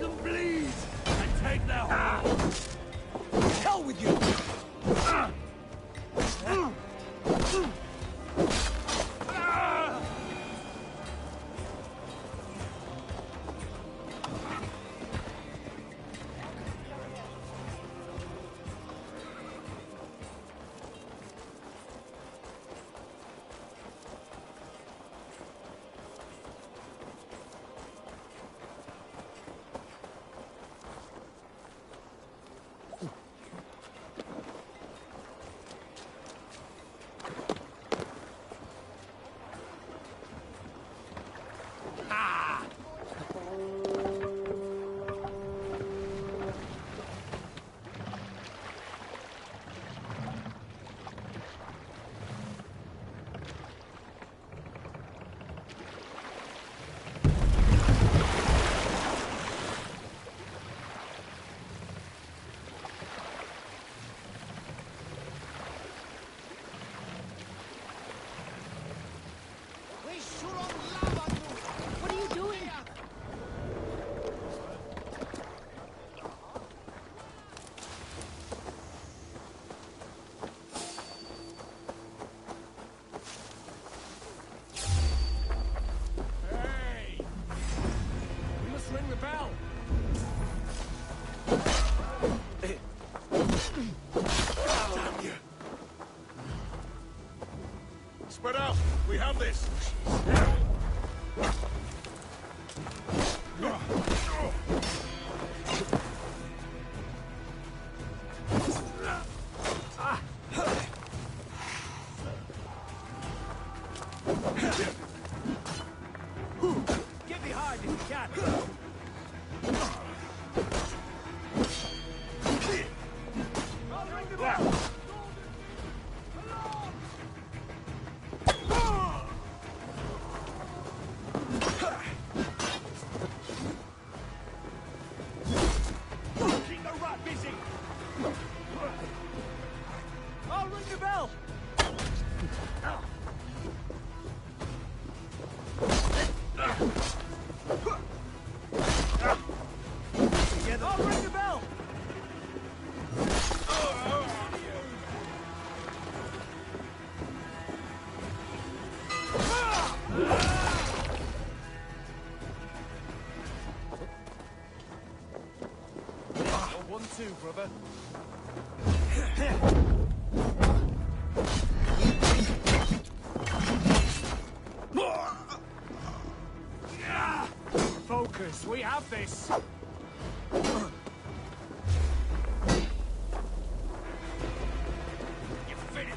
them bleed and take their hold. Hell with you! What are you doing? Hey! We must ring the bell. Damn you! Spread out! We have this! Get behind if you can. I'll ring the bell. Keep the rat busy. I'll ring the bell. I'll ring the bell. Oh, 1-2, brother. Focus, we have this. You finished.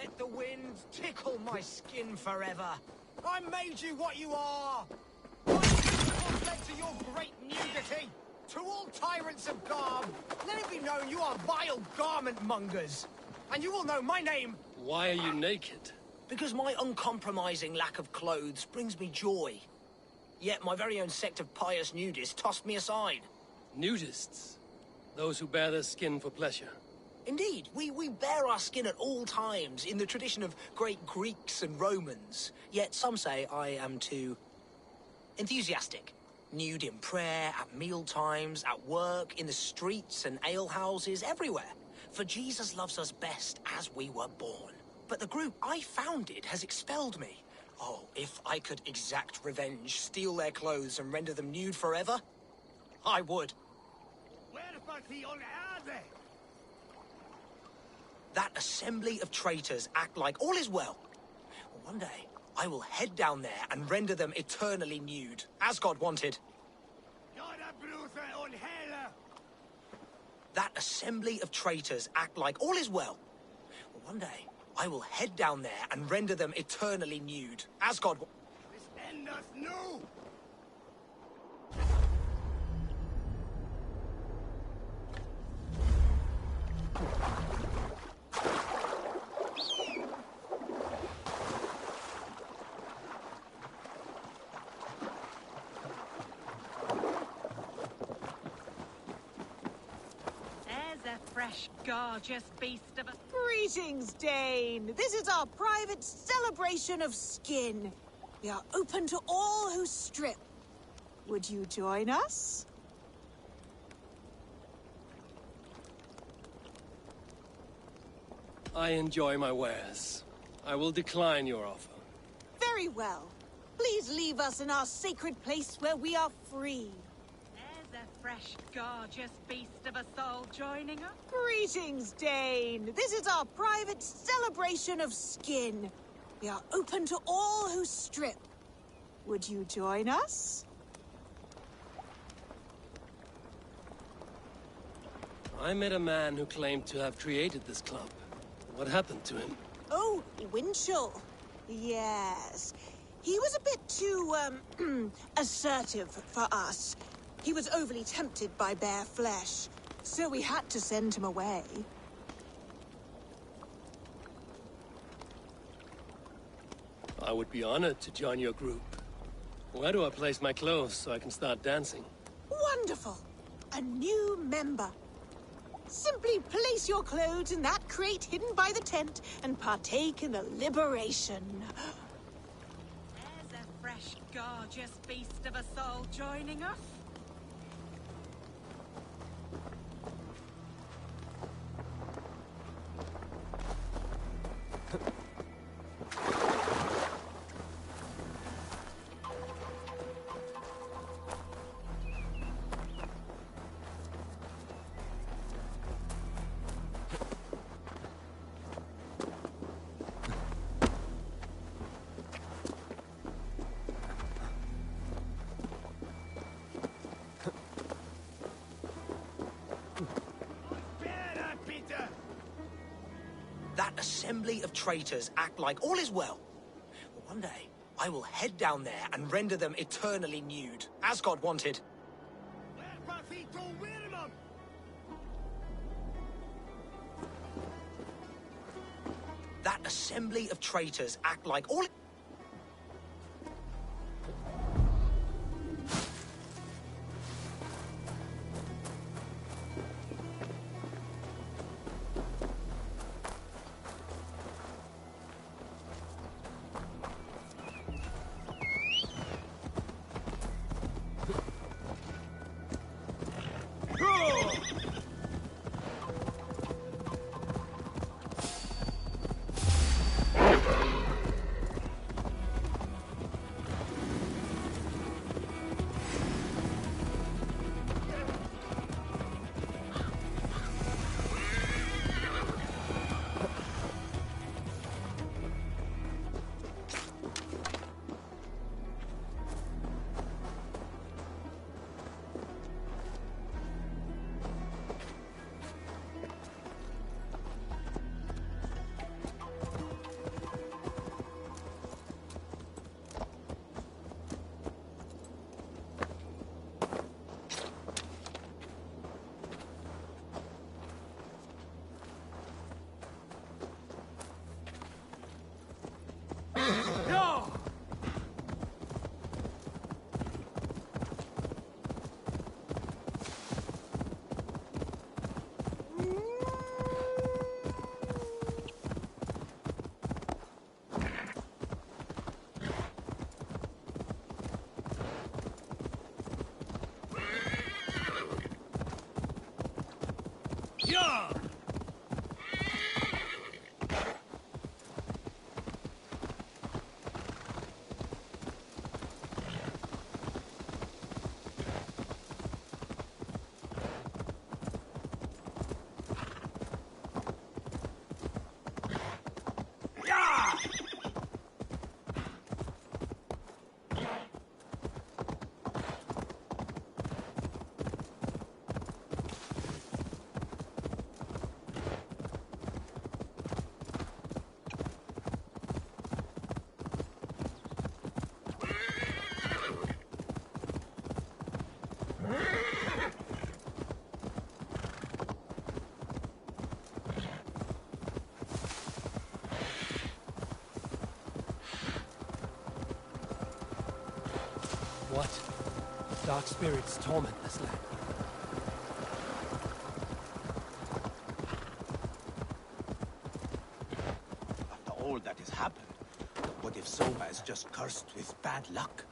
Let the wind tickle my skin forever. I made you what you are. I led to your great nudity. To all tyrants of garb, let it be known you are vile garment mongers. And you will know my name. Why are you naked? Because my uncompromising lack of clothes brings me joy. Yet my very own sect of pious nudists tossed me aside. Nudists? Those who bare their skin for pleasure. Indeed, we bare our skin at all times in the tradition of great Greeks and Romans. Yet some say I am too enthusiastic. Nude in prayer, at meal times, at work, in the streets and alehouses, everywhere. For Jesus loves us best as we were born. But the group I founded has expelled me. Oh, if I could exact revenge, steal their clothes and render them nude forever, I would. That assembly of traitors act like all is well. One day, I will head down there and render them eternally nude, as God wanted. That assembly of traitors act like all is well. One day, I will head down there and render them eternally nude, as God wanted. Fresh, gorgeous beast of a... Greetings, Dane. This is our private celebration of skin. We are open to all who strip. Would you join us? I enjoy my wares. I will decline your offer. Very well. Please leave us in our sacred place where we are free. There's a fresh, gorgeous beast of a soul joining us. Greetings, Dane. This is our private celebration of skin. We are open to all who strip. Would you join us? I met a man who claimed to have created this club. What happened to him? Oh, Winchell. Yes. He was a bit too, assertive for us. He was overly tempted by bare flesh, so we had to send him away. I would be honored to join your group. Where do I place my clothes so I can start dancing? Wonderful! A new member. Simply place your clothes in that crate hidden by the tent and partake in the liberation. There's a fresh, gorgeous beast of a soul joining us. That assembly of traitors act like all is well. One day, I will head down there and render them eternally nude, as God wanted. That assembly of traitors act like all... Dark spirits torment this land. After all that has happened, what if Soma is just cursed with bad luck?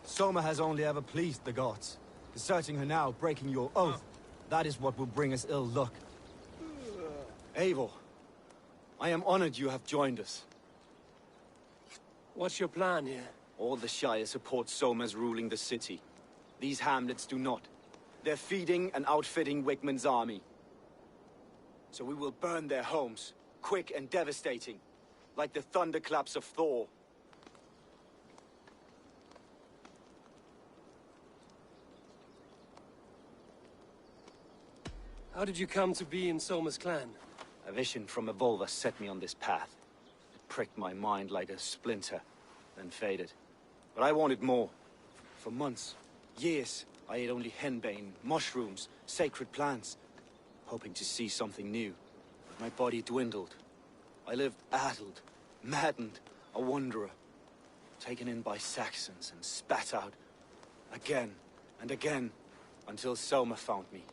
Soma has only ever pleased the gods. Deserting her now, breaking your oath, that is what will bring us ill luck. Eivor, I am honored you have joined us. What's your plan here? All the Shire support Soma's ruling the city. These hamlets do not. They're feeding and outfitting Wigmund's army. So we will burn their homes, quick and devastating, like the thunderclaps of Thor. How did you come to be in Soma's clan? A vision from Evolva set me on this path. It pricked my mind like a splinter, then faded. But I wanted more. For months, years, I ate only henbane, mushrooms, sacred plants, hoping to see something new. But my body dwindled. I lived addled, maddened, a wanderer, taken in by Saxons and spat out again and again, until Soma found me,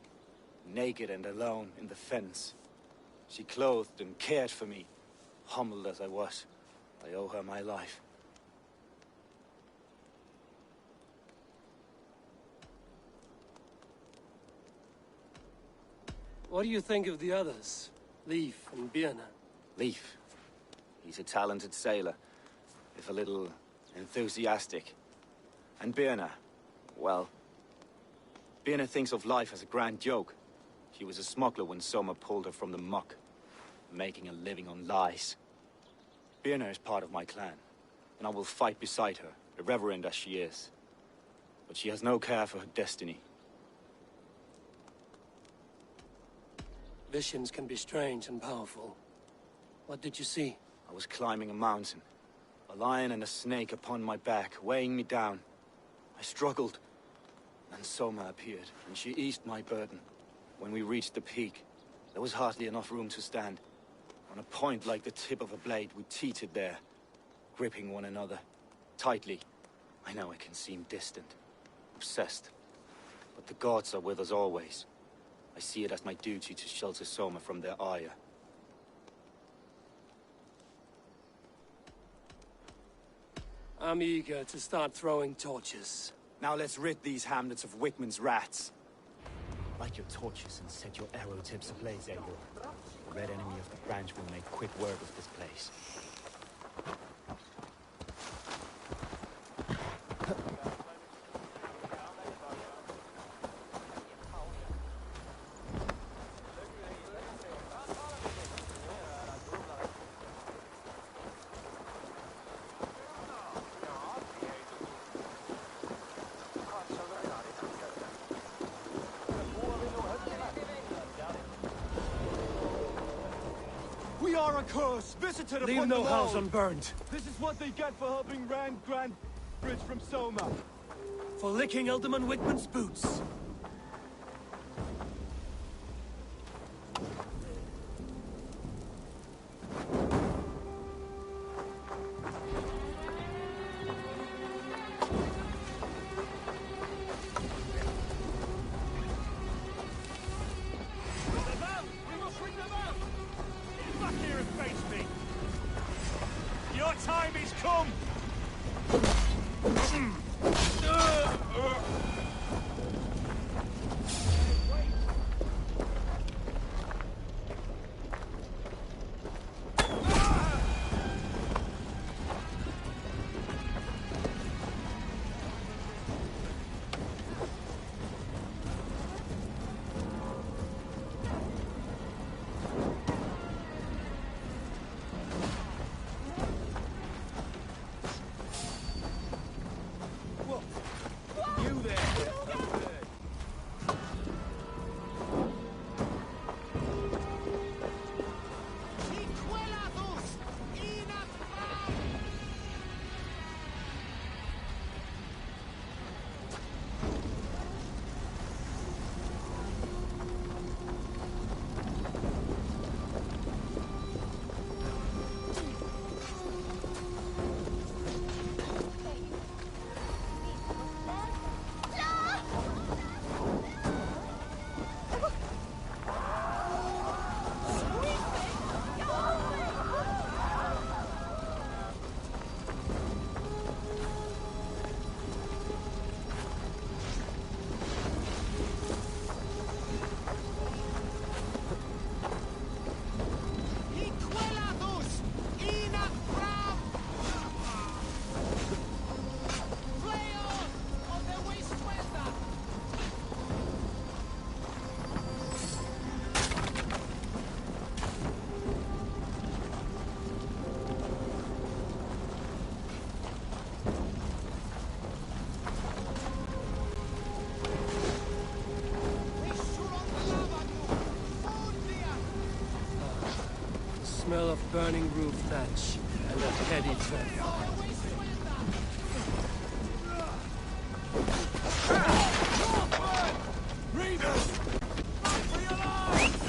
naked and alone in the fens. She clothed and cared for me. Humbled as I was, I owe her my life. What do you think of the others? Leif and Birna? Leif. He's a talented sailor, if a little enthusiastic. And Birna, well, Birna thinks of life as a grand joke. She was a smuggler when Soma pulled her from the muck, making a living on lies. Birna is part of my clan, and I will fight beside her, irreverent as she is. But she has no care for her destiny. Visions can be strange and powerful. What did you see? I was climbing a mountain. A lion and a snake upon my back, weighing me down. I struggled. Then Soma appeared, and she eased my burden. When we reached the peak, there was hardly enough room to stand. On a point like the tip of a blade, we teetered there, gripping one another tightly. I know it can seem distant, obsessed, but the gods are with us always. I see it as my duty to shelter Soma from their ire. I'm eager to start throwing torches. Now let's rid these hamlets of Wigmund's rats. Light your torches and set your arrow tips ablaze, Eivor. The red enemy of the branch will make quick work of this place. We are a curse, visited Leave upon no them house all. unburned. This is what they get for helping Rand Grand Bridge from Soma. For licking Alderman Wigmund's boots. Your time is come! smell of burning roof thatch and a heady traffic. Readers! Fight for your lives!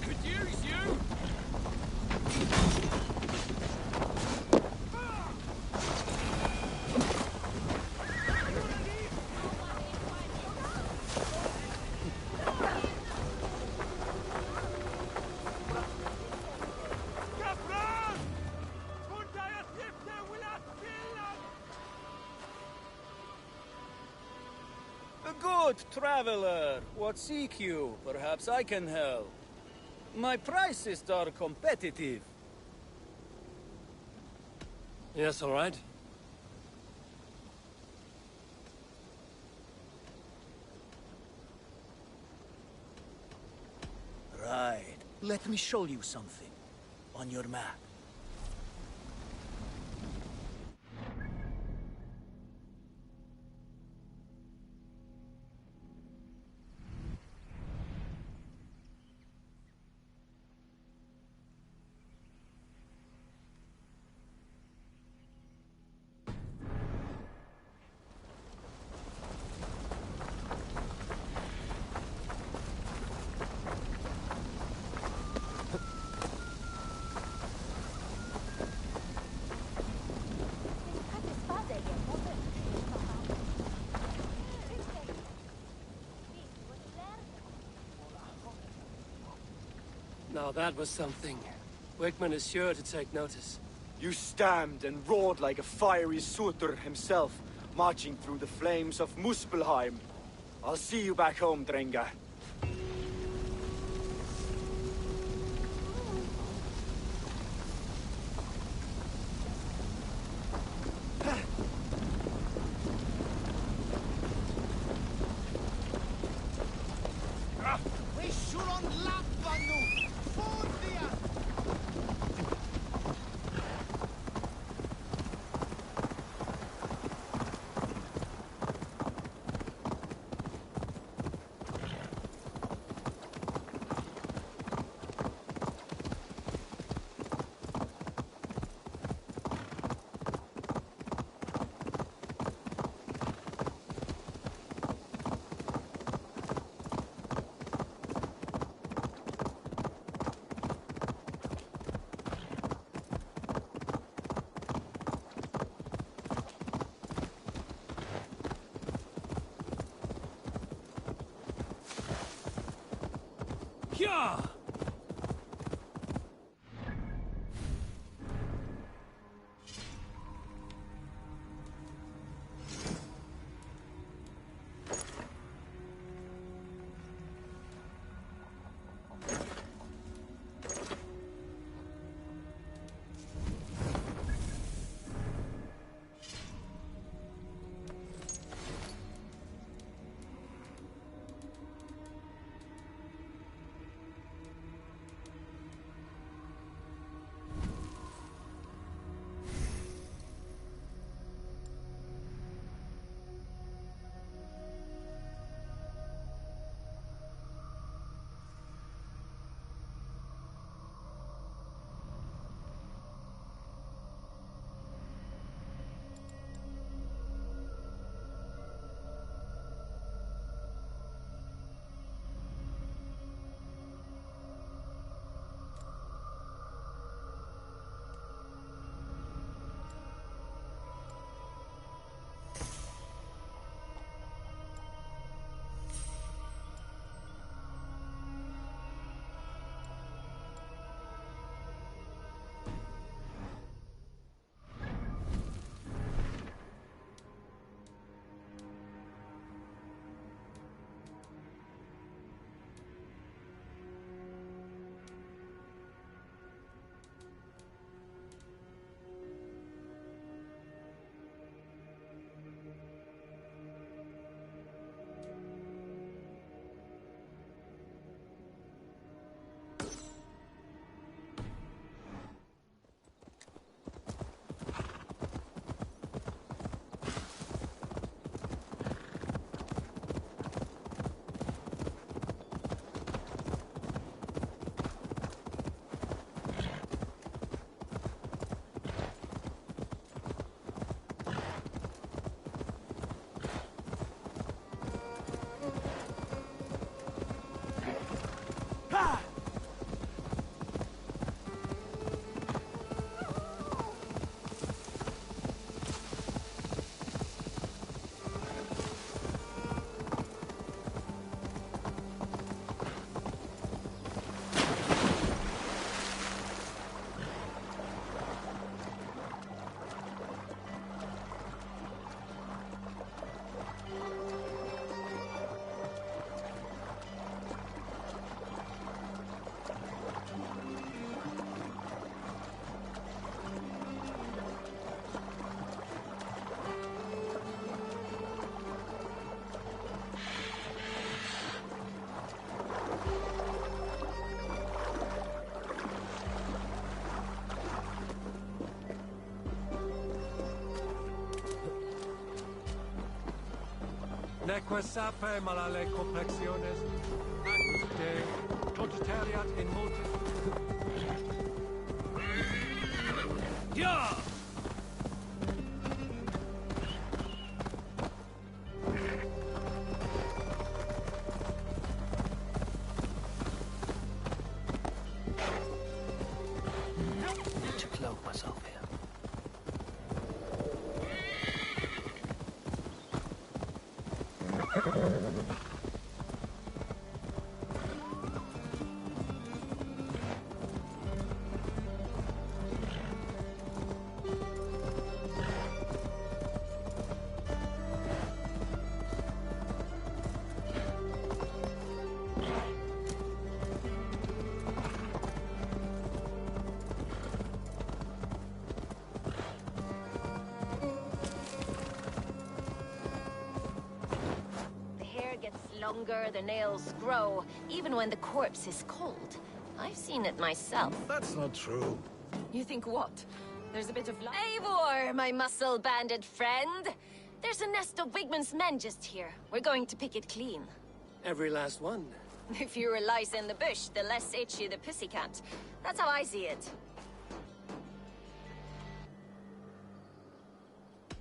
Could use you! Good traveler, what seek you? Perhaps I can help. My prices are competitive. Yes, all right. Right. Let me show you something. On your map. Now that was something. Wickman is sure to take notice. You stamped and roared like a fiery Surtur himself, marching through the flames of Muspelheim. I'll see you back home, Drenga. Yeah! Neque sape malale complexiones, ac de cogitariat in multis... Yeah! To cloak myself here. Longer, the nails grow, even when the corpse is cold. I've seen it myself. That's not true. You think what? There's a bit of life. Eivor, my muscle-banded friend! There's a nest of Wigman's men just here. We're going to pick it clean. Every last one. The fewer lice in the bush, the less itchy the pussycat. That's how I see it.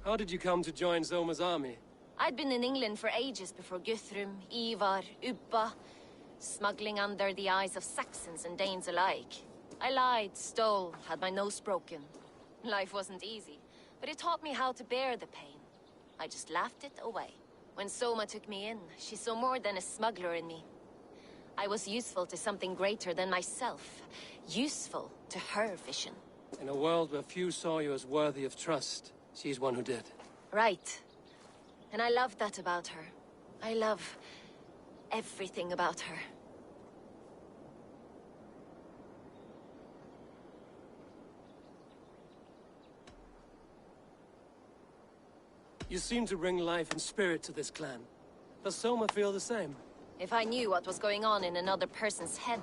How did you come to join Zoma's army? I'd been in England for ages before Guthrum, Ivar, Ubba, smuggling under the eyes of Saxons and Danes alike. I lied, stole, had my nose broken. Life wasn't easy, but it taught me how to bear the pain. I just laughed it away. When Soma took me in, she saw more than a smuggler in me. I was useful to something greater than myself. Useful to her vision. In a world where few saw you as worthy of trust, she's one who did. Right. And I love that about her. I love everything about her. You seem to bring life and spirit to this clan. Does Soma feel the same? If I knew what was going on in another person's head,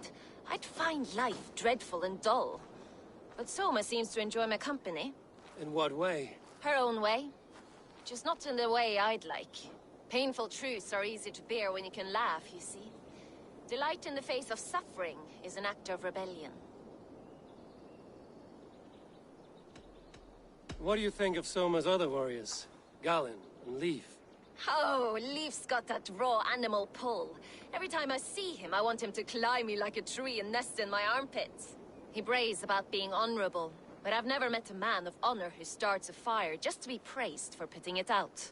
I'd find life dreadful and dull. But Soma seems to enjoy my company. In what way? Her own way. Just not in the way I'd like. Painful truths are easy to bear when you can laugh, you see. Delight in the face of suffering is an act of rebellion. What do you think of Soma's other warriors? Galen and Leaf? Oh, Leaf's got that raw animal pull. Every time I see him, I want him to climb me like a tree and nest in my armpits. He brays about being honorable, but I've never met a man of honor who starts a fire just to be praised for putting it out.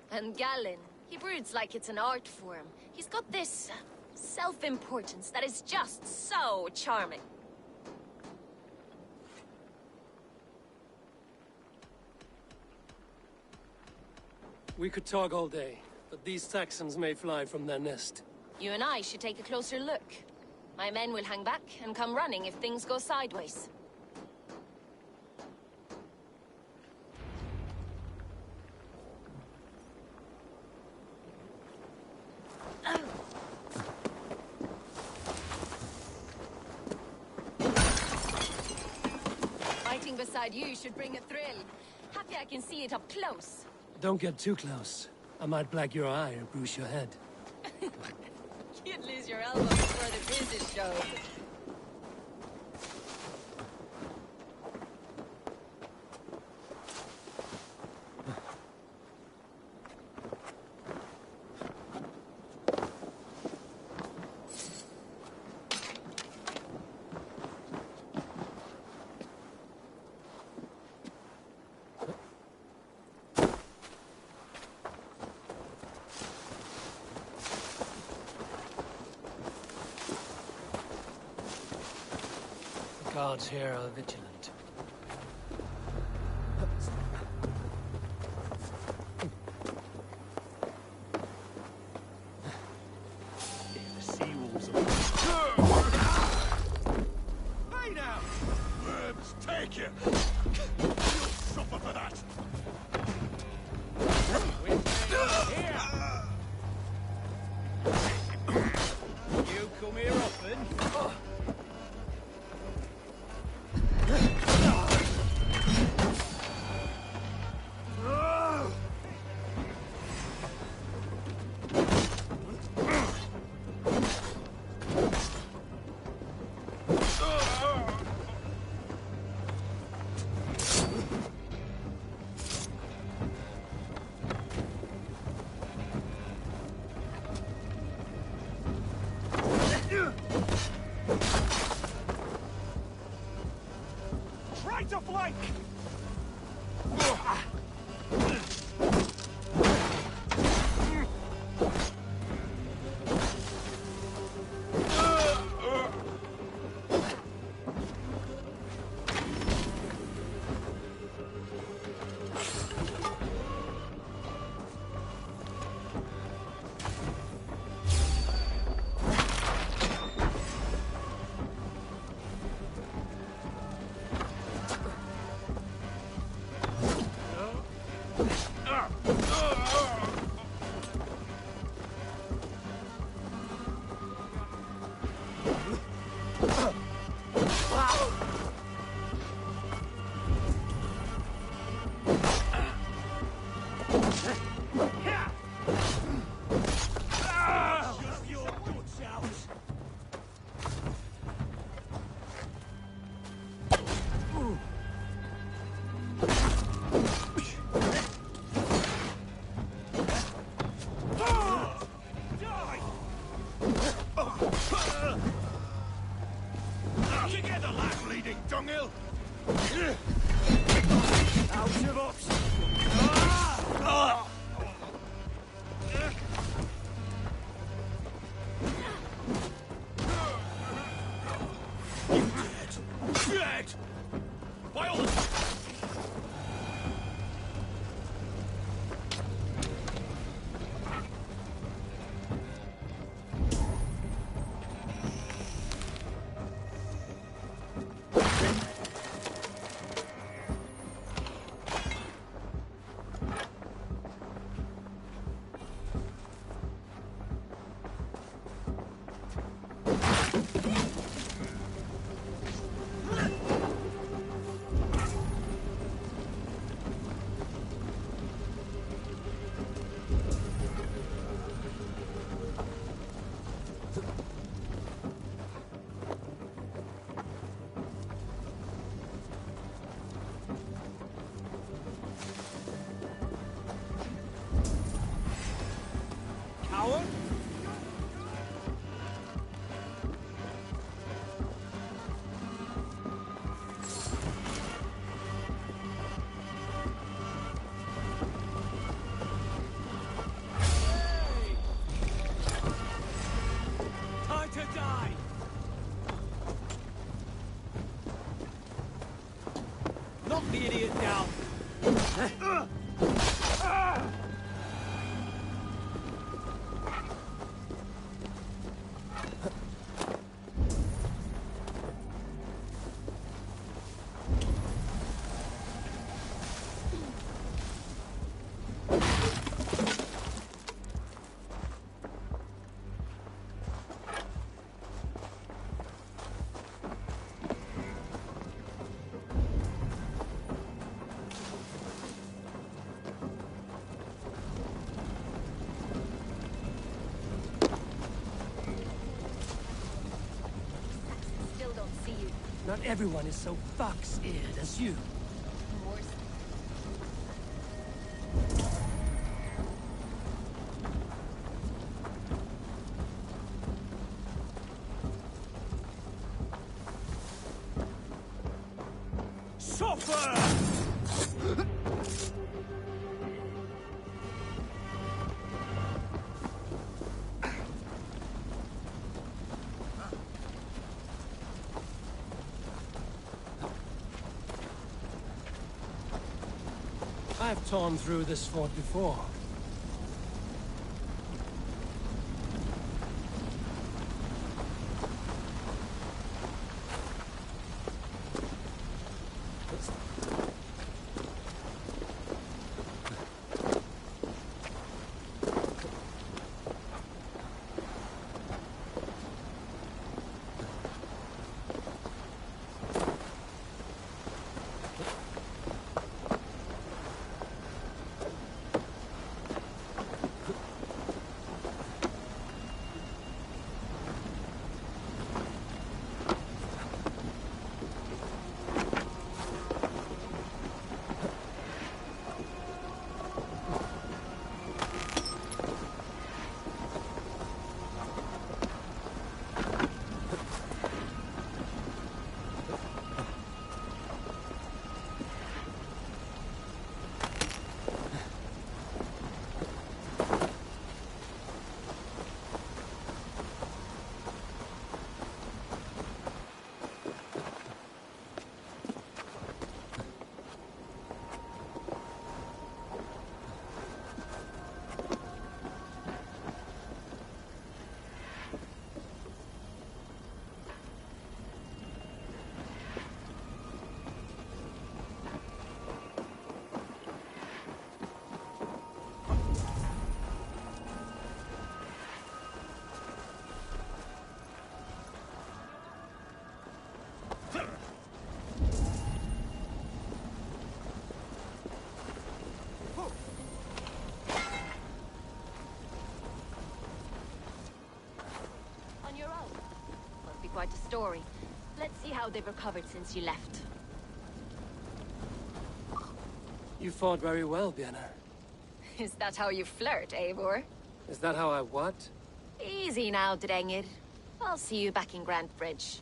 And Galen, he broods like it's an art form. He's got this self-importance that is just so charming. We could talk all day, but these Saxons may fly from their nest. You and I should take a closer look. My men will hang back and come running if things go sideways. Fighting beside you should bring a thrill. Happy I can see it up close. Don't get too close. I might black your eye or bruise your head. You'd lose your elbow before the bruises showed. Guards here are vigilant. If the seawolves are... Hey now! Worms, take you! You'll suffer for that! You come here often? Try to flank! Together, lad, bleeding dunghill! Out of options! You dead! Dead! By all the... Coward? Time to die! Knock the idiot down! Still don't see you. Not everyone is so fox-eared as you. More Suffer! I've torn through this fort before. quite a story. Let's see how they've recovered since you left. You fought very well, Björna. Is that how you flirt, Eivor? Is that how I what? Easy now, Drengir. I'll see you back in Grand Bridge.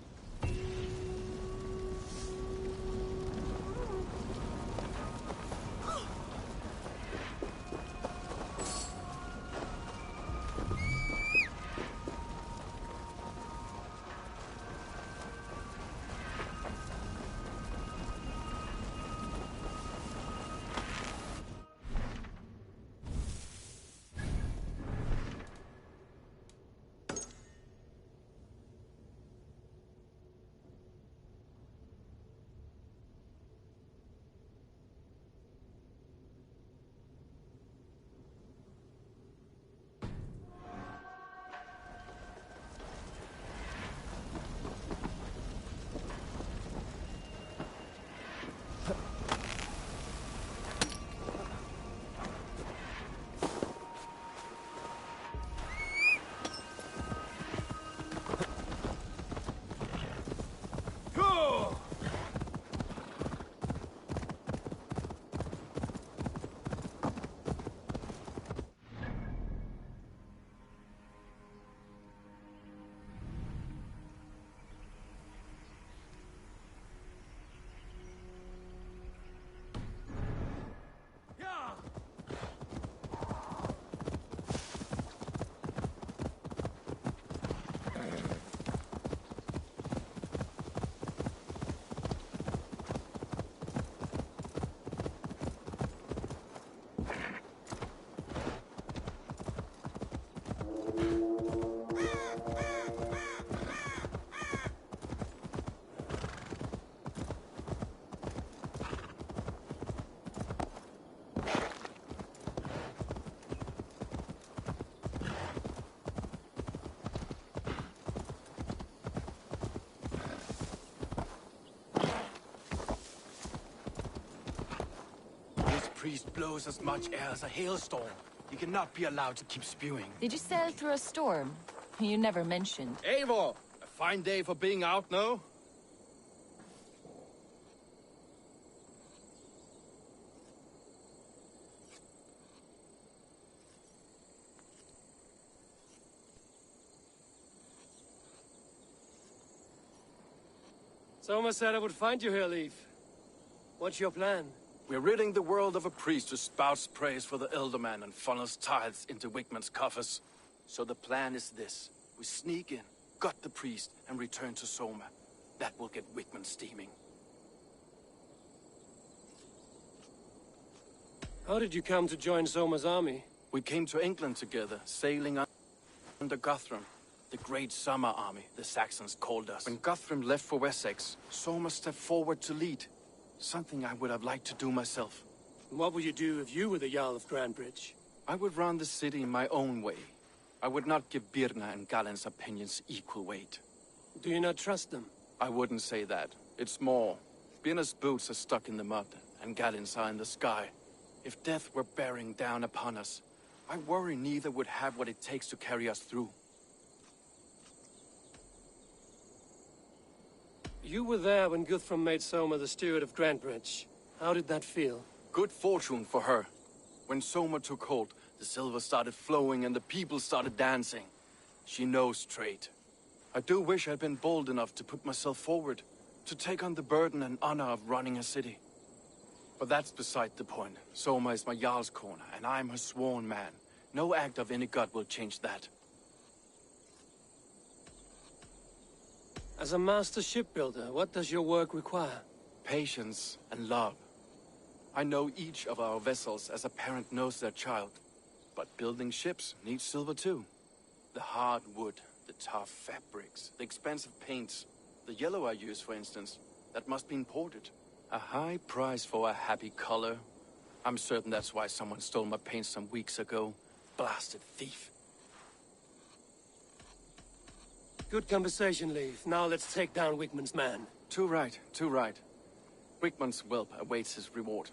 Priest blows as much air as a hailstorm. He cannot be allowed to keep spewing. Did you sail through a storm? You never mentioned. Eivor! A fine day for being out, no? Soma said I would find you here, Leif. What's your plan? We're ridding the world of a priest who spouts praise for the Elderman and funnels tithes into Wigman's coffers. So the plan is this. We sneak in, gut the priest, and return to Soma. That will get Wigman steaming. How did you come to join Soma's army? We came to England together, sailing under Guthrum. The great summer army, the Saxons called us. When Guthrum left for Wessex, Soma stepped forward to lead. Something I would have liked to do myself. What would you do if you were the Jarl of Grandbridge? I would run the city in my own way. I would not give Birna and Galen's opinions equal weight. Do you not trust them? I wouldn't say that. It's more. Birna's boots are stuck in the mud, and Galen's are in the sky. If death were bearing down upon us, I worry neither would have what it takes to carry us through. You were there when Guthrum made Soma the steward of Grandbridge. How did that feel? Good fortune for her. When Soma took hold, the silver started flowing and the people started dancing. She knows trade. I do wish I'd been bold enough to put myself forward, to take on the burden and honor of running a city. But that's beside the point. Soma is my Jarl's corner, and I'm her sworn man. No act of any god will change that. As a master shipbuilder, what does your work require? Patience and love. I know each of our vessels as a parent knows their child. But building ships needs silver too. The hard wood, the tough fabrics, the expensive paints. The yellow I use, for instance, that must be imported. A high price for a happy color. I'm certain that's why someone stole my paint some weeks ago. Blasted thief. Good conversation, Leif. Now let's take down Wigman's man. Too right, too right. Wigman's whelp awaits his reward.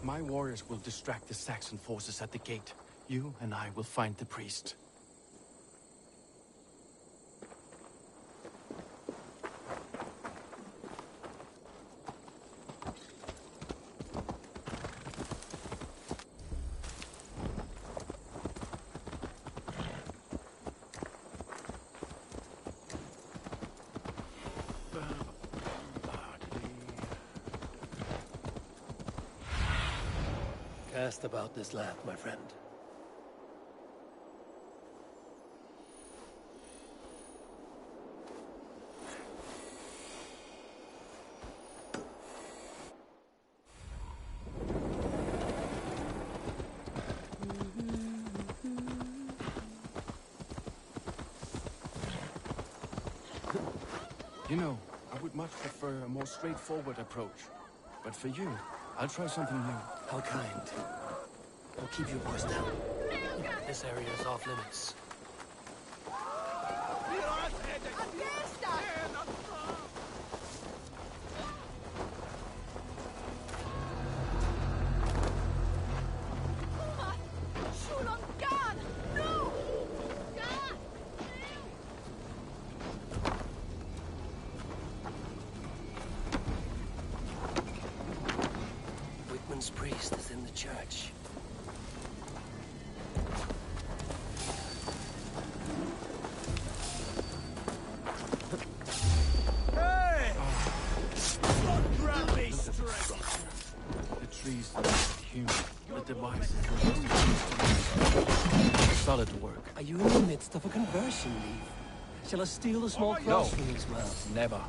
My warriors will distract the Saxon forces at the gate. You and I will find the priest. asked about this land, my friend. You know, I would much prefer a more straightforward approach. But for you, I'll try something new. How kind. I'll keep your voice down. This area is off limits. Whitman's priest is in the church. Hey! Don't grab me straight! The trees are human. The device is solid work. Are you in the midst of a conversion, Leaf? Shall I steal a small cross from you as well? Never.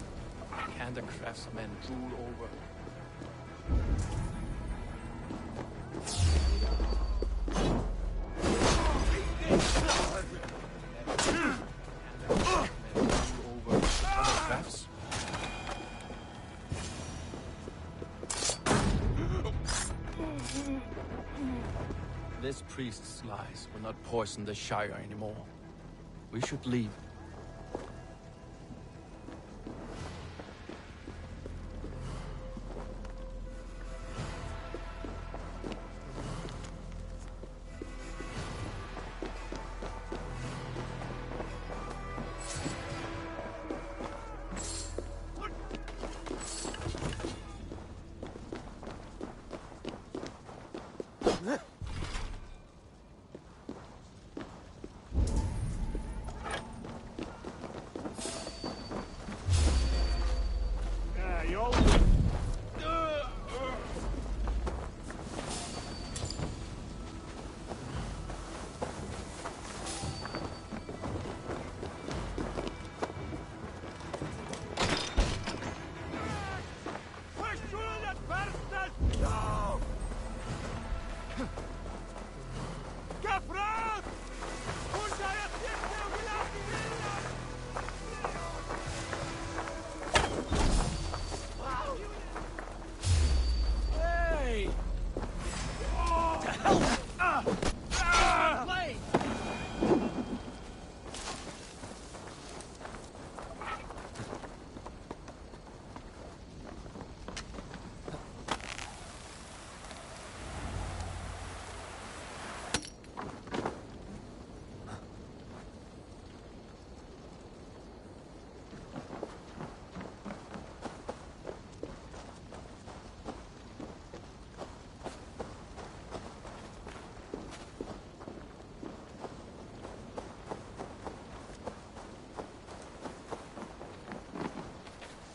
Can the craftsmen rule over? This priest's lies will not poison the Shire anymore. We should leave.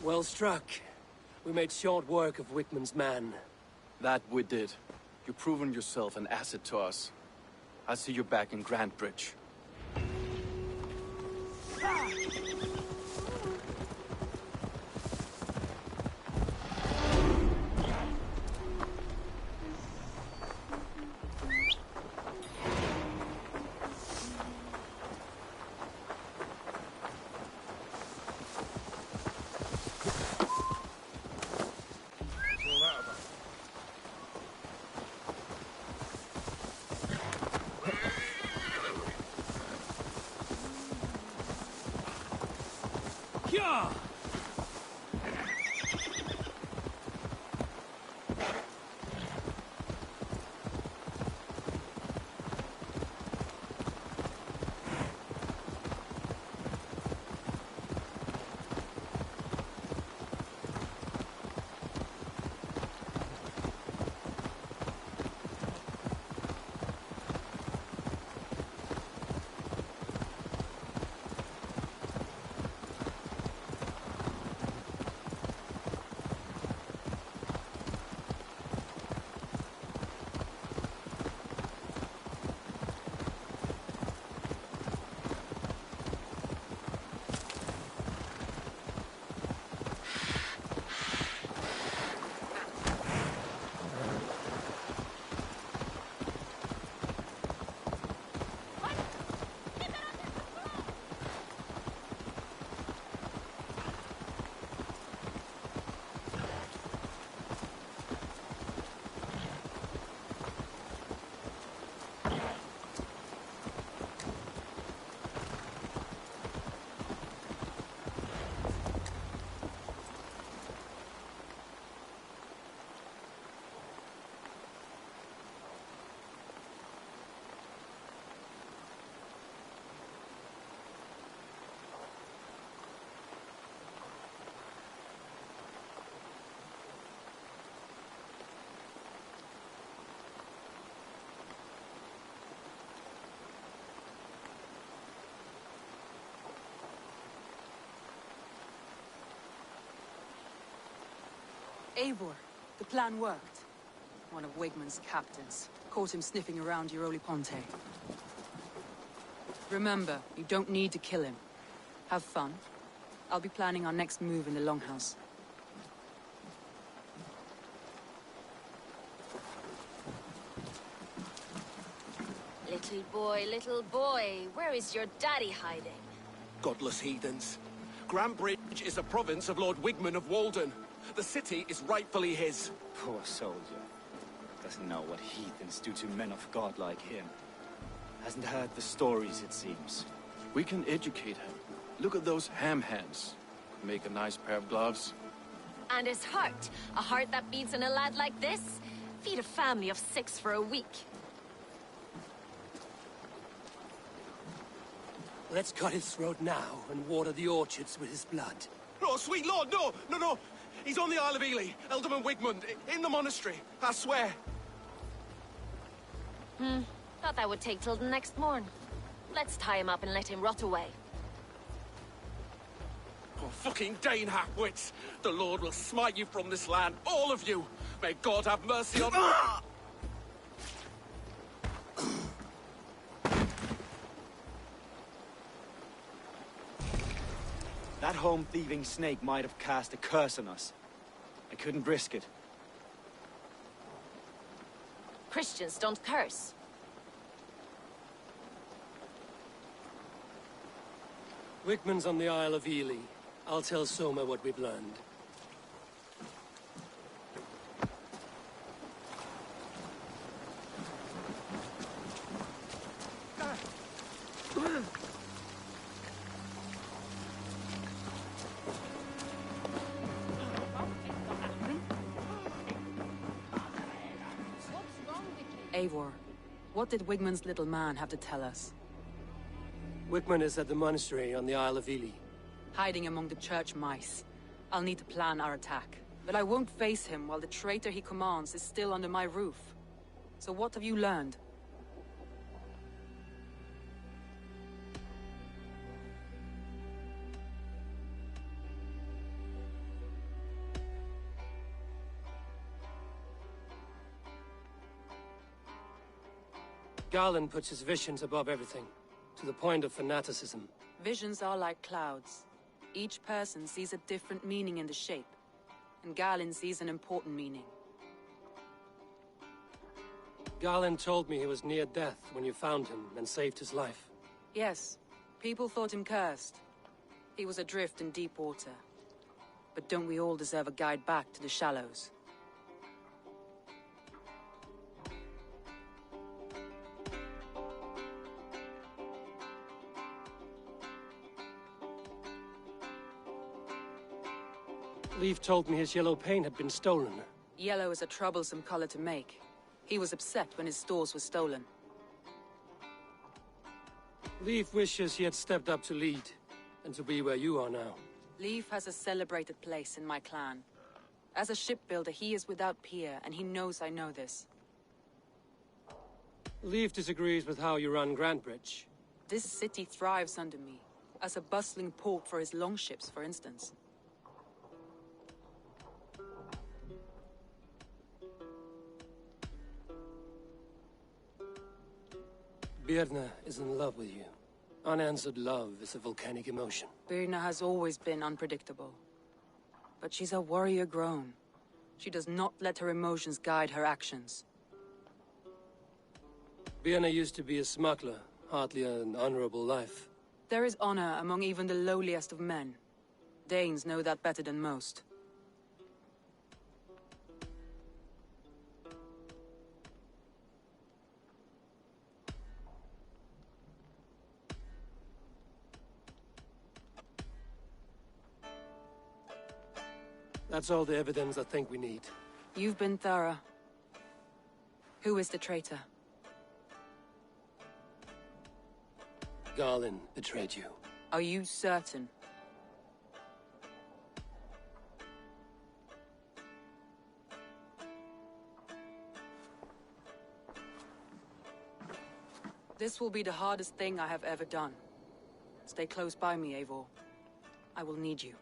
Well struck. We made short work of Whitman's man. That we did. You've proven yourself an asset to us. I'll see you back in Grantbridge. Eivor, the plan worked. One of Wigmund's captains caught him sniffing around Euroli Ponte. Remember, you don't need to kill him. Have fun. I'll be planning our next move in the Longhouse. Little boy, where is your daddy hiding? Godless heathens. Grantebridge is a province of Lord Wigmund of Walden. The city is rightfully his. Poor soldier. Doesn't know what heathens do to men of God like him. Hasn't heard the stories, it seems. We can educate him. Look at those ham hands. Could make a nice pair of gloves. And his heart. A heart that beats in a lad like this? Feed a family of 6 for a week. Let's cut his throat now and water the orchards with his blood. Oh, sweet lord, no, no, no. He's on the Isle of Ely, Ealdorman Wigmund, in the monastery, I swear. Thought that would take till the next morn. Let's tie him up and let him rot away. Oh, fucking Dane half-wits. The Lord will smite you from this land, all of you. May God have mercy on... That home-thieving snake might have cast a curse on us. I couldn't risk it. Christians don't curse. Wigmund's on the Isle of Ely. I'll tell Soma what we've learned. Eivor, what did Wigmund's little man have to tell us? Wigmund is at the monastery on the Isle of Ely. Hiding among the church mice. I'll need to plan our attack. But I won't face him while the traitor he commands is still under my roof. So what have you learned? Garland puts his visions above everything, to the point of fanaticism. Visions are like clouds. Each person sees a different meaning in the shape, and Garland sees an important meaning. Garland told me he was near death when you found him and saved his life. Yes, people thought him cursed. He was adrift in deep water. But don't we all deserve a guide back to the shallows? Leaf told me his yellow paint had been stolen. Yellow is a troublesome color to make. He was upset when his stores were stolen. Leaf wishes he had stepped up to lead, and to be where you are now. Leaf has a celebrated place in my clan. As a shipbuilder, he is without peer, and he knows I know this. Leaf disagrees with how you run Grantebridge. This city thrives under me, as a bustling port for his longships, for instance. Birna is in love with you. Unanswered love is a volcanic emotion. Birna has always been unpredictable. But she's a warrior grown. She does not let her emotions guide her actions. Birna used to be a smuggler, hardly an honorable life. There is honor among even the lowliest of men. Danes know that better than most. That's all the evidence I think we need. You've been thorough. Who is the traitor? Garland betrayed you. Are you certain? This will be the hardest thing I have ever done. Stay close by me, Eivor. I will need you.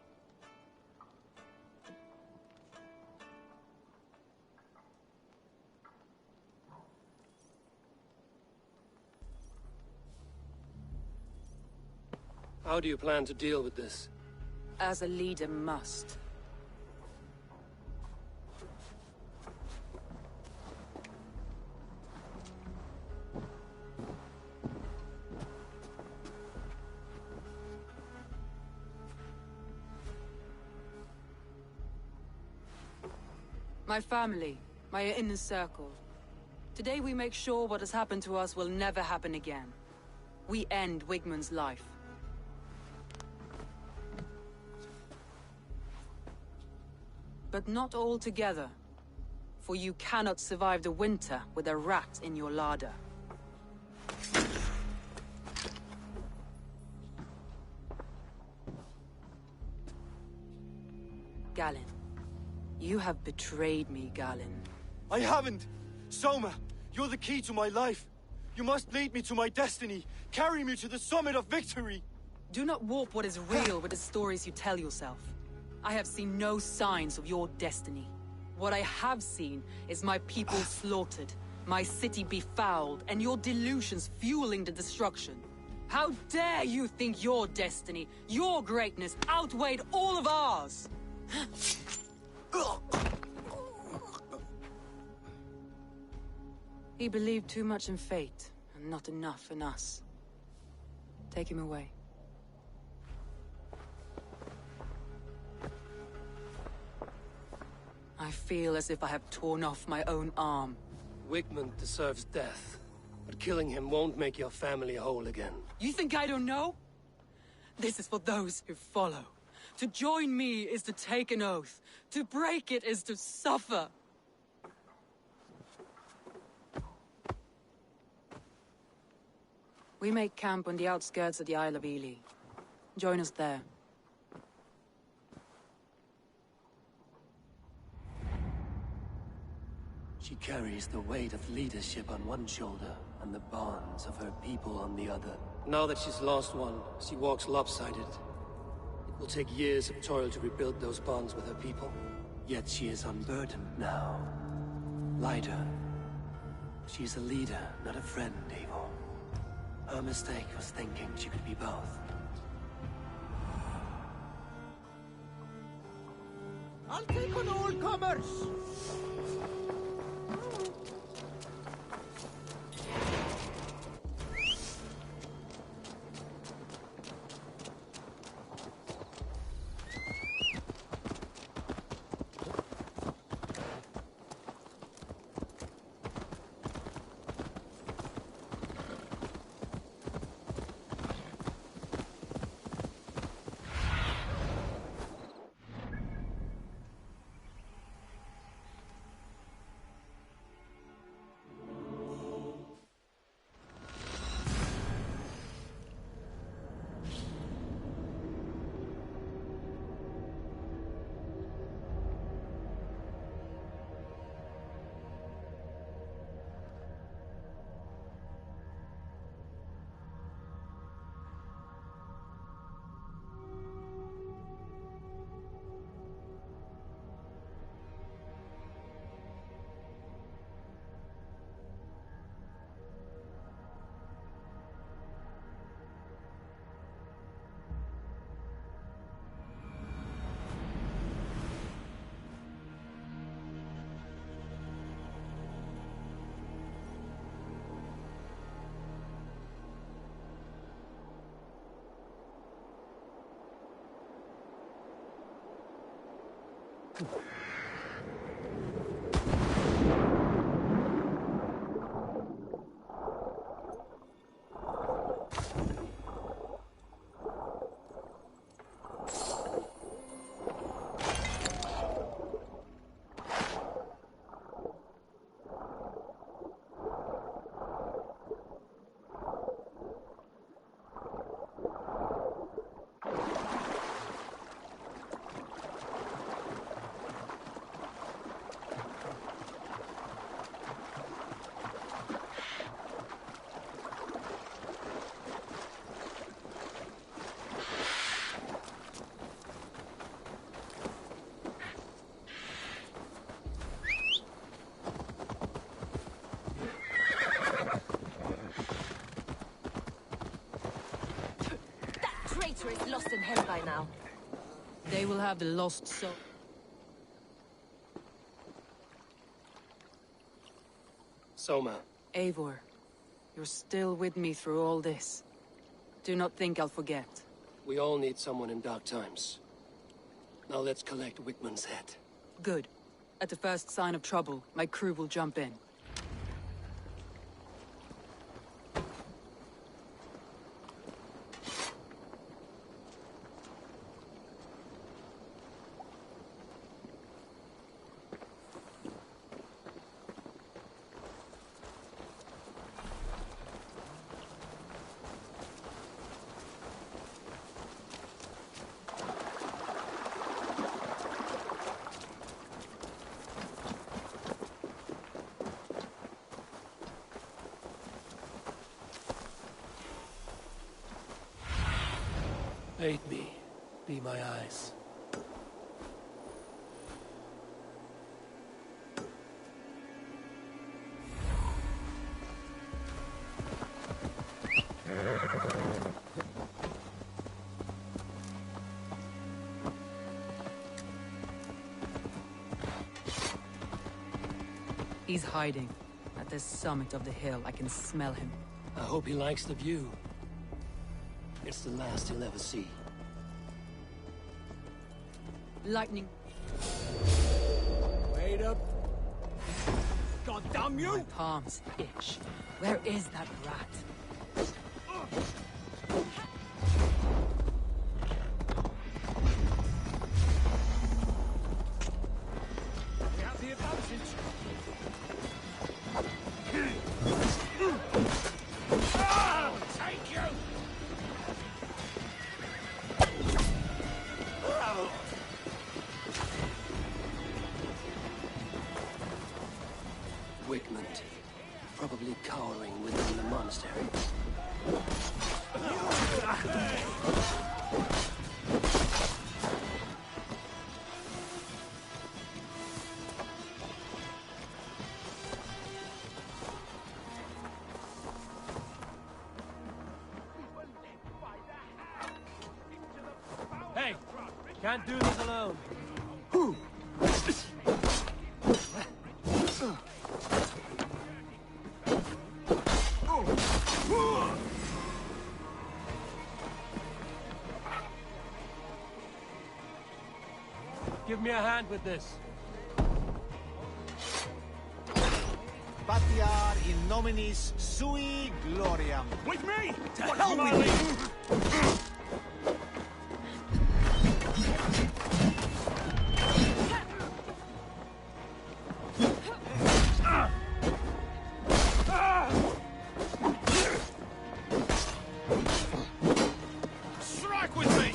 How do you plan to deal with this? As a leader must. My family, my inner circle. Today we make sure what has happened to us will never happen again. We end Wigmund's life. But not all together. For you cannot survive the winter with a rat in your larder. Galen. You have betrayed me, Galen. I haven't! Soma, you're the key to my life. You must lead me to my destiny. Carry me to the summit of victory. Do not warp what is real with the stories you tell yourself. I have seen no signs of your destiny. What I have seen is my people slaughtered, my city befouled, and your delusions fueling the destruction. How dare you think your destiny, your greatness, outweighed all of ours? He believed too much in fate, and not enough in us. Take him away. I feel as if I have torn off my own arm. Wigmund deserves death, but killing him won't make your family whole again. You think I don't know? This is for those who follow. To join me is to take an oath. To break it is to suffer. We make camp on the outskirts of the Isle of Ely. Join us there. She carries the weight of leadership on one shoulder and the bonds of her people on the other. Now that she's lost one, she walks lopsided. It will take years of toil to rebuild those bonds with her people. Yet she is unburdened now. Lighter. She is a leader, not a friend, Eivor. Her mistake was thinking she could be both. I'll take on all comers! is lost in hell by now. They will have the lost soul. Soma. Eivor, you're still with me through all this. Do not think I'll forget. We all need someone in dark times. Now let's collect Wickman's head. Good. At the first sign of trouble, my crew will jump in. Aid me. Be my eyes. He's hiding. At the summit of the hill, I can smell him. I hope he likes the view. It's the last he'll ever see. Lightning. Wait up. God damn you! My palms itch. Where is that rat? We have the advantage. Take you! Wickman. Probably cowering within the monastery. Hey! Can't do this alone. Give me a hand with this. Patiar in nominis sui gloriam. With me! To hell with you! Strike with me!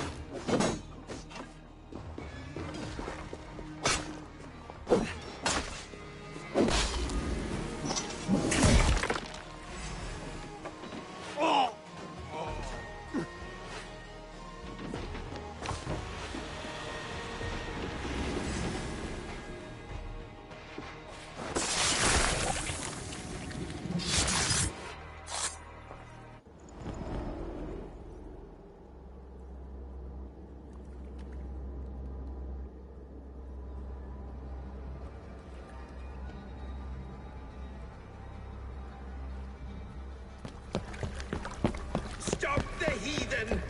Stop the heathen!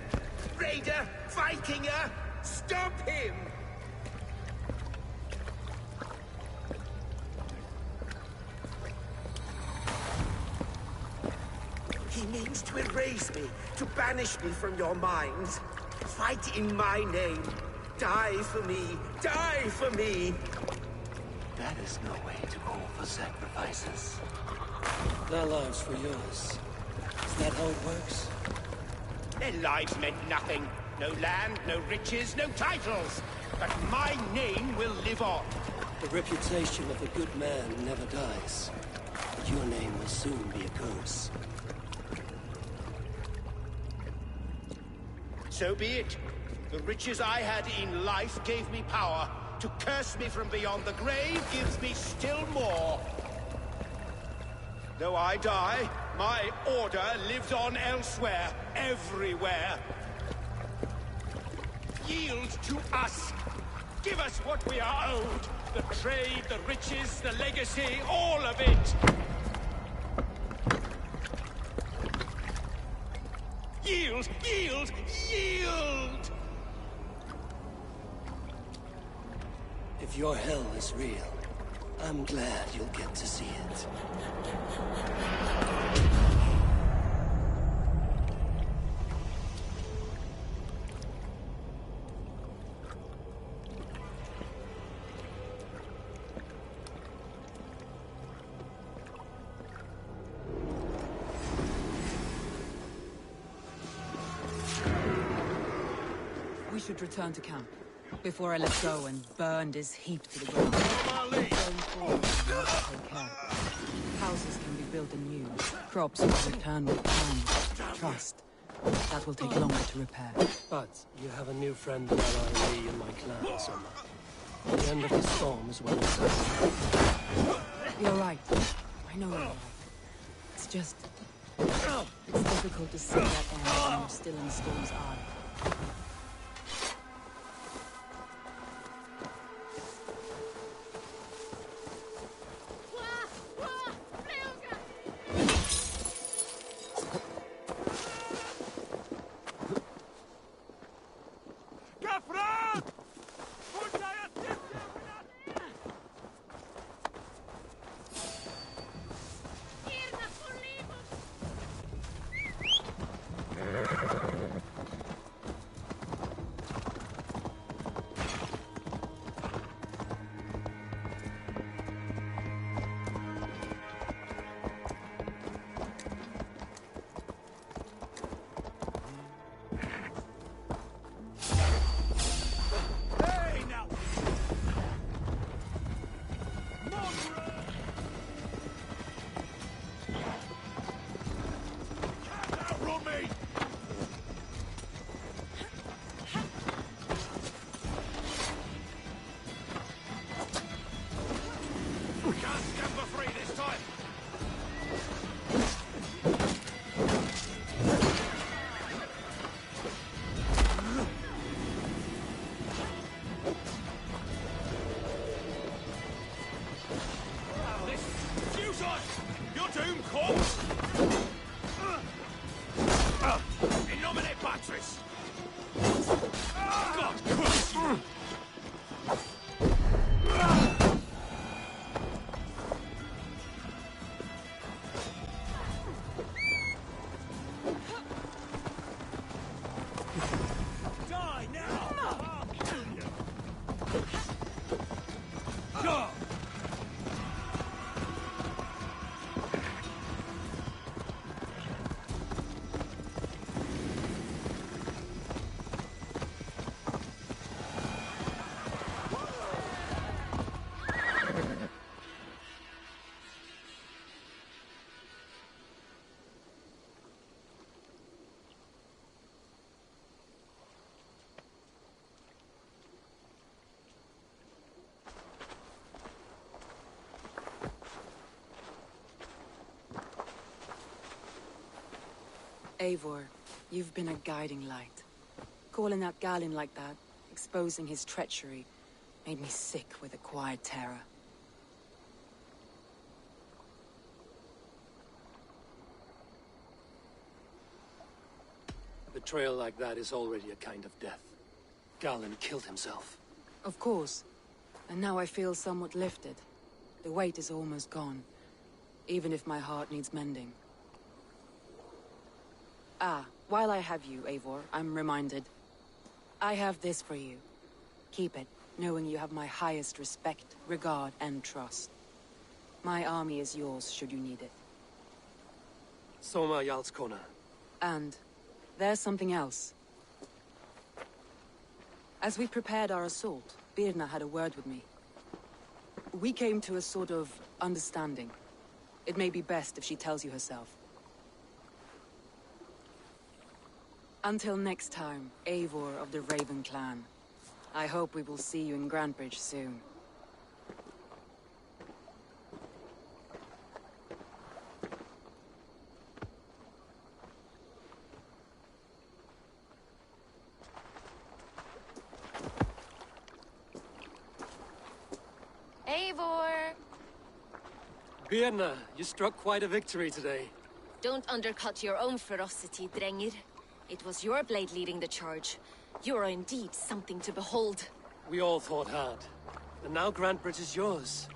Raider! Vikinger! Stop him! He means to erase me, to banish me from your minds. Fight in my name. Die for me! Die for me! That is no way to call for sacrifices. Their lives for yours. Is that how it works? Their lives meant nothing. No land, no riches, no titles. But my name will live on. The reputation of a good man never dies. But your name will soon be a curse. So be it. The riches I had in life gave me power. To curse me from beyond the grave gives me still more. Though I die, my order lives on elsewhere, everywhere. yield to us. Give us what we are owed. The trade, the riches, the legacy, all of it. Yield! Yield! Yield! If your hell is real, I'm glad you'll get to see it. We should return to camp before I let go and burn this heap to the ground. Going forward, we must take care. Houses can be built anew. Crops will return with time. Trust. That will take longer to repair. But you have a new friend and ally in my clan, Soma. The end of the storm is well done. You're right. I know you're right. It's just... It's difficult to see that end when you're still in the storm's eye. Eivor, you've been a guiding light. Calling out Galinn like that, exposing his treachery, made me sick with a quiet terror. A betrayal like that is already a kind of death. Galinn killed himself. Of course. And now I feel somewhat lifted. The weight is almost gone, even if my heart needs mending. Ah, while I have you, Eivor, I'm reminded. I have this for you. Keep it, knowing you have my highest respect, regard, and trust. My army is yours, should you need it. Soma Jarlskona. And there's something else. As we prepared our assault, Birna had a word with me. We came to a sort of understanding. It may be best if she tells you herself. Until next time, Eivor of the Raven Clan. I hope we will see you in Grantebridge soon. Eivor! Birna, you struck quite a victory today. Don't undercut your own ferocity, Drengir. It was your blade leading the charge. You are indeed something to behold. We all fought hard. And now Grantbridge is yours.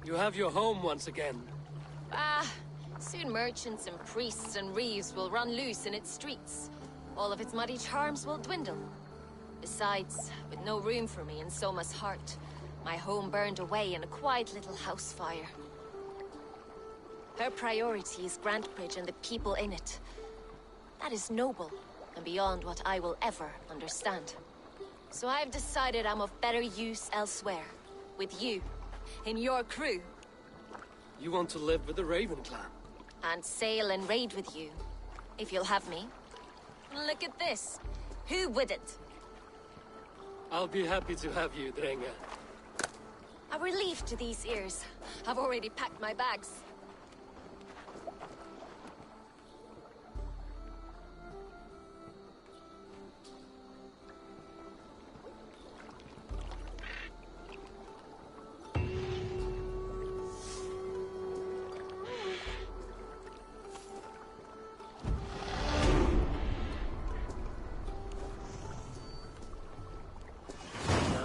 You have your home once again. Soon merchants and priests and reeves will run loose in its streets. All of its muddy charms will dwindle. Besides, with no room for me in Soma's heart, my home burned away in a quiet little house fire. Her priority is Grantbridge and the people in it. That is noble, and beyond what I will ever understand. So I've decided I'm of better use elsewhere. With you. In your crew. You want to live with the Raven clan? And sail and raid with you. If you'll have me. Look at this. Who wouldn't? I'll be happy to have you, Drenga. A relief to these ears. I've already packed my bags.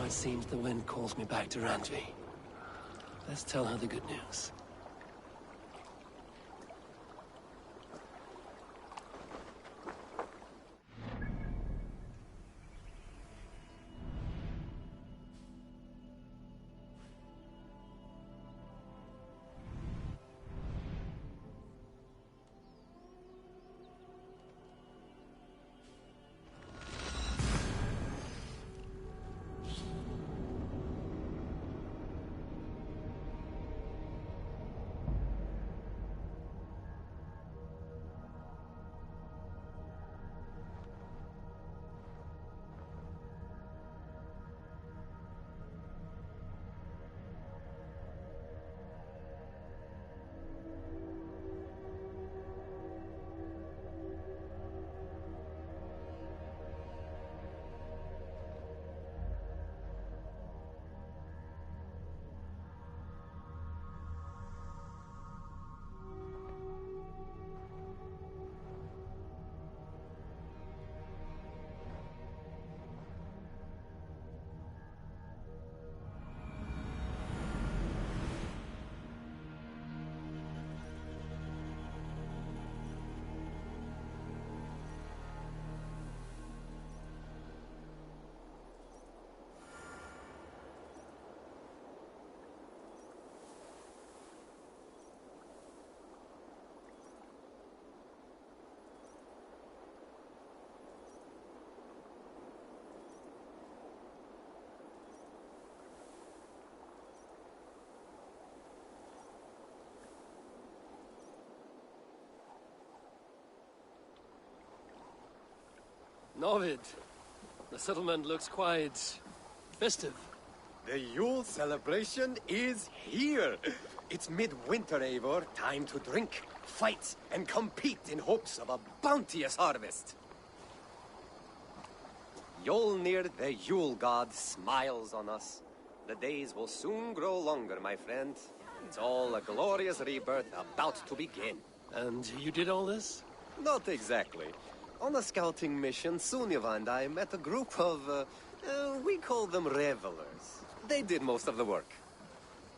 It seems the wind calls me back to Randvi. Let's tell her the good news. Novid, the settlement looks quite festive. The Yule celebration is here. It's midwinter, Eivor. Time to drink, fight, and compete in hopes of a bounteous harvest. Yolnir, the Yule god, smiles on us. The days will soon grow longer, my friend. It's all a glorious rebirth about to begin. And you did all this? Not exactly. On a scouting mission, Sunniva and I met a group of, we call them revelers. They did most of the work.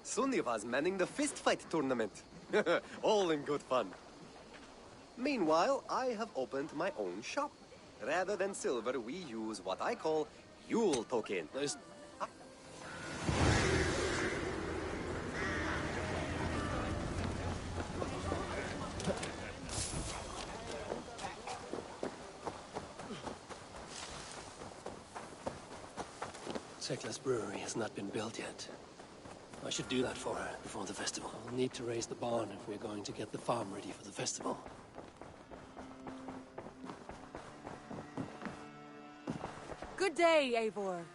Sunniva's manning the fistfight tournament. All in good fun. Meanwhile, I have opened my own shop. Rather than silver, we use what I call Yule token. Tekla's brewery has not been built yet. I should do that for her before the festival. We'll need to raise the barn if we're going to get the farm ready for the festival. Good day, Eivor.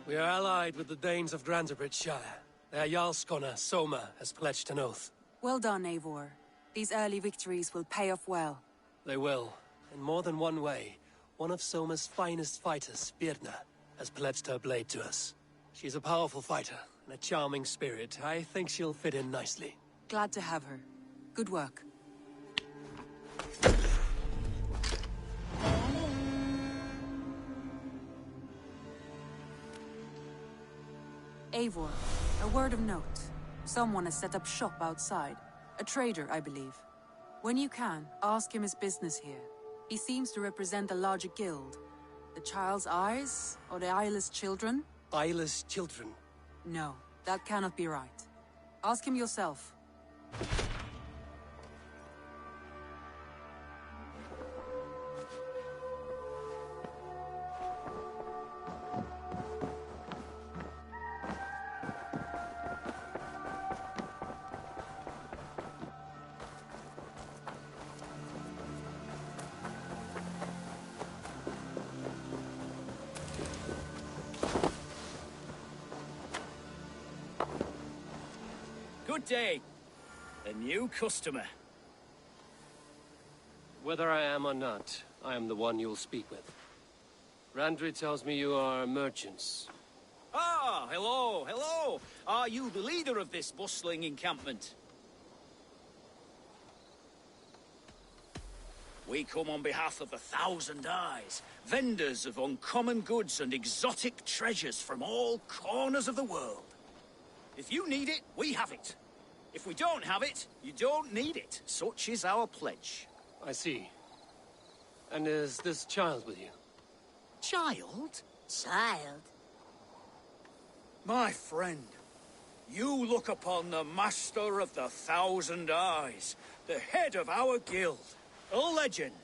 We are allied with the Danes of Grantebridge Shire. Their Jarl Skona, Soma, has pledged an oath. Well done, Eivor. These early victories will pay off well. They will, in more than one way. One of Soma's finest fighters, Birna, has pledged her blade to us. She's a powerful fighter and a charming spirit. I think she'll fit in nicely. Glad to have her. Good work. Eivor, a word of note. Someone has set up shop outside. A trader, I believe. When you can, ask him his business here. He seems to represent a larger guild. The Child's Eyes? Or the Eyeless Children? Eyeless children? No, that cannot be right. Ask him yourself. Good day. A new customer. Whether I am or not, I am the one you'll speak with. Randri tells me you are merchants. Ah, hello, hello. Are you the leader of this bustling encampment? We come on behalf of the Thousand Eyes, vendors of uncommon goods and exotic treasures from all corners of the world. If you need it, we have it. If we don't have it, you don't need it. Such is our pledge. I see. And is this child with you? Child? Child? My friend, you look upon the master of the Thousand Eyes, the head of our guild, a legend,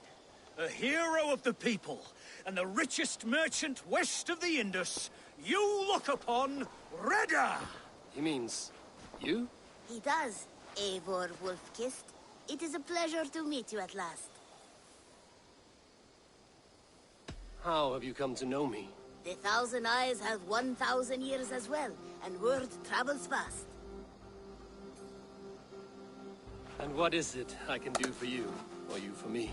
a hero of the people, and the richest merchant west of the Indus. You look upon Reda! He means you? He does, Eivor Wolf-Kissed. It is a pleasure to meet you at last. How have you come to know me? The Thousand Eyes have 1,000 years as well, and word travels fast. And what is it I can do for you, or you for me?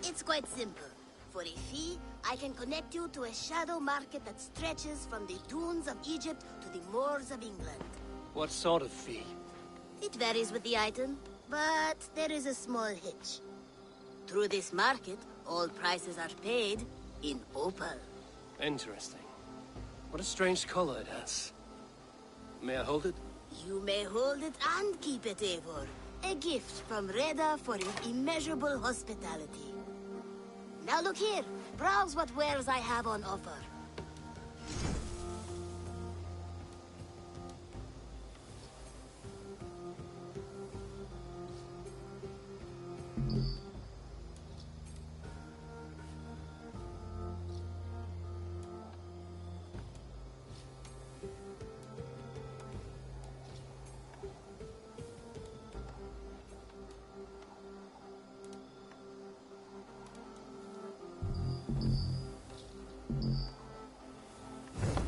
It's quite simple. For a fee, I can connect you to a shadow market that stretches from the dunes of Egypt to the moors of England. What sort of fee? It varies with the item, but there is a small hitch. Through this market, all prices are paid in opal. Interesting. What a strange color it has. May I hold it? You may hold it and keep it, Eivor. A gift from Reda for your immeasurable hospitality. Now look here. Browse what wares I have on offer.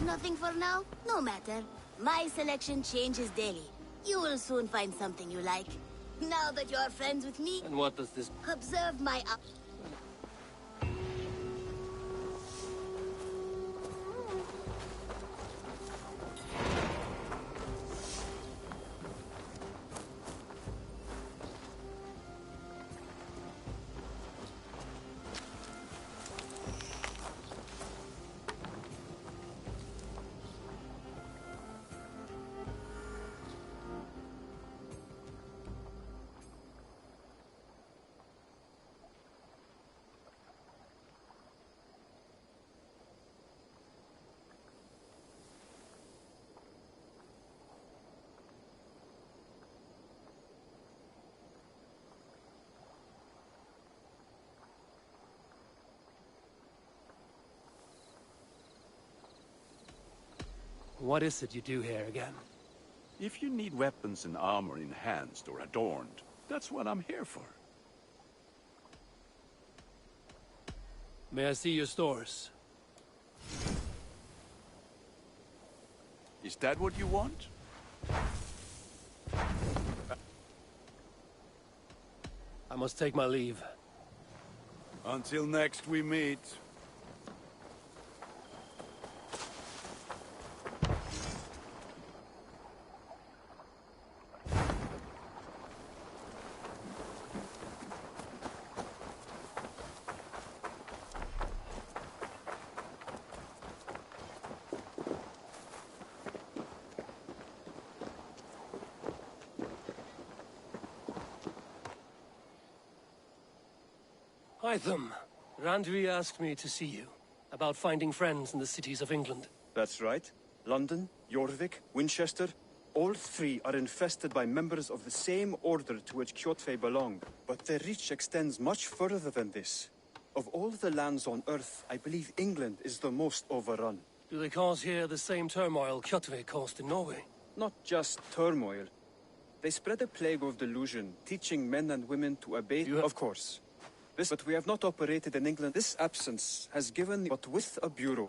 Nothing for now? No matter. My selection changes daily. You will soon find something you like. Now that you are friends with me... And what does this... Observe my... What is it you do here again? If you need weapons and armor enhanced or adorned, that's what I'm here for. May I see your stores? Is that what you want? I must take my leave. Until next we meet. Hytham, Randvi asked me to see you, about finding friends in the cities of England. That's right. London, Jorvik, Winchester, all three are infested by members of the same order to which Kjotve belong. But their reach extends much further than this. Of all the lands on Earth, I believe England is the most overrun. Do they cause here the same turmoil Kjotve caused in Norway? Not just turmoil. They spread a plague of delusion, teaching men and women to obey. Of course. But we have not operated in England. This absence has given, but with a bureau.